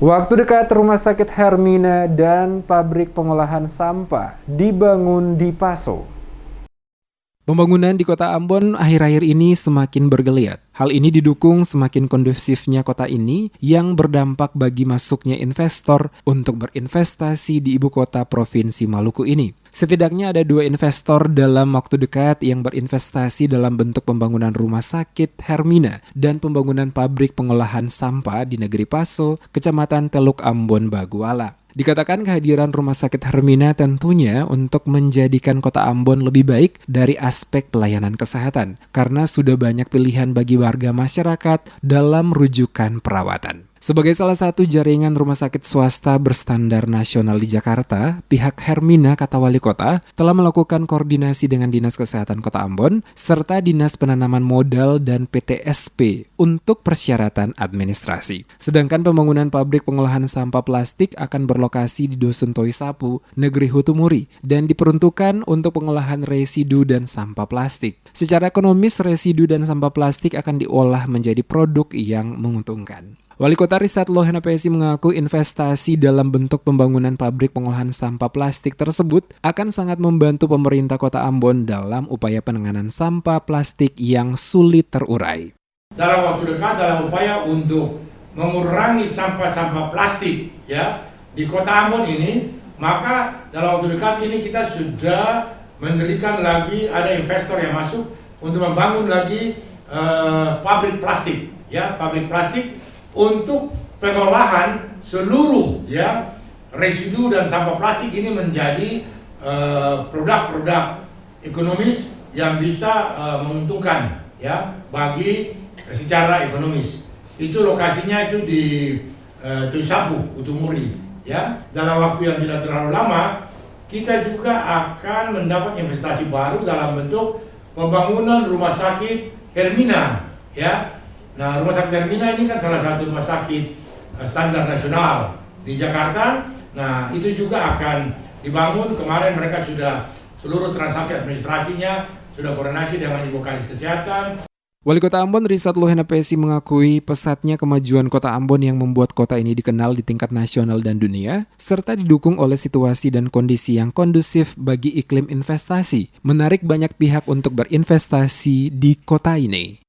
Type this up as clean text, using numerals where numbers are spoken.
Waktu dekat Rumah Sakit Hermina dan pabrik pengolahan sampah dibangun di Paso. Pembangunan di kota Ambon akhir-akhir ini semakin bergeliat. Hal ini didukung semakin kondusifnya kota ini yang berdampak bagi masuknya investor untuk berinvestasi di ibu kota Provinsi Maluku ini. Setidaknya ada 2 investor dalam waktu dekat yang berinvestasi dalam bentuk pembangunan rumah sakit Hermina dan pembangunan pabrik pengolahan sampah di negeri Paso, Kecamatan Teluk Ambon, Baguala. Dikatakan kehadiran rumah sakit Hermina tentunya untuk menjadikan kota Ambon lebih baik dari aspek pelayanan kesehatan, karena sudah banyak pilihan bagi warga masyarakat dalam rujukan perawatan. Sebagai salah satu jaringan rumah sakit swasta berstandar nasional di Jakarta, pihak Hermina kata wali kota telah melakukan koordinasi dengan Dinas Kesehatan Kota Ambon serta Dinas Penanaman Modal dan PTSP untuk persyaratan administrasi. Sedangkan pembangunan pabrik pengolahan sampah plastik akan berlokasi di Dusun Toisapu, Negeri Hutumuri, dan diperuntukkan untuk pengolahan residu dan sampah plastik. Secara ekonomis, residu dan sampah plastik akan diolah menjadi produk yang menguntungkan. Wali Kota Risat Lohena Pesi mengaku investasi dalam bentuk pembangunan pabrik pengolahan sampah plastik tersebut akan sangat membantu pemerintah Kota Ambon dalam upaya penanganan sampah plastik yang sulit terurai. Dalam waktu dekat dalam upaya untuk mengurangi sampah-sampah plastik ya di Kota Ambon ini, maka dalam waktu dekat ini kita sudah mendirikan lagi, ada investor yang masuk untuk membangun lagi pabrik plastik ya, pabrik plastik untuk pengolahan seluruh ya residu dan sampah plastik ini menjadi produk-produk ekonomis yang bisa menguntungkan ya bagi secara ekonomis. Itu lokasinya itu di Toisapu, Hutumuri ya. Dalam waktu yang tidak terlalu lama kita juga akan mendapat investasi baru dalam bentuk pembangunan rumah sakit Hermina ya. Nah, Rumah Sakit Hermina ini kan salah satu rumah sakit standar nasional di Jakarta. Nah, itu juga akan dibangun. Kemarin mereka sudah seluruh transaksi administrasinya sudah koordinasi dengan Ibu Kadis Kesehatan. Wali Kota Ambon Risat Lohena Pesi mengakui pesatnya kemajuan Kota Ambon yang membuat kota ini dikenal di tingkat nasional dan dunia, serta didukung oleh situasi dan kondisi yang kondusif bagi iklim investasi, menarik banyak pihak untuk berinvestasi di kota ini.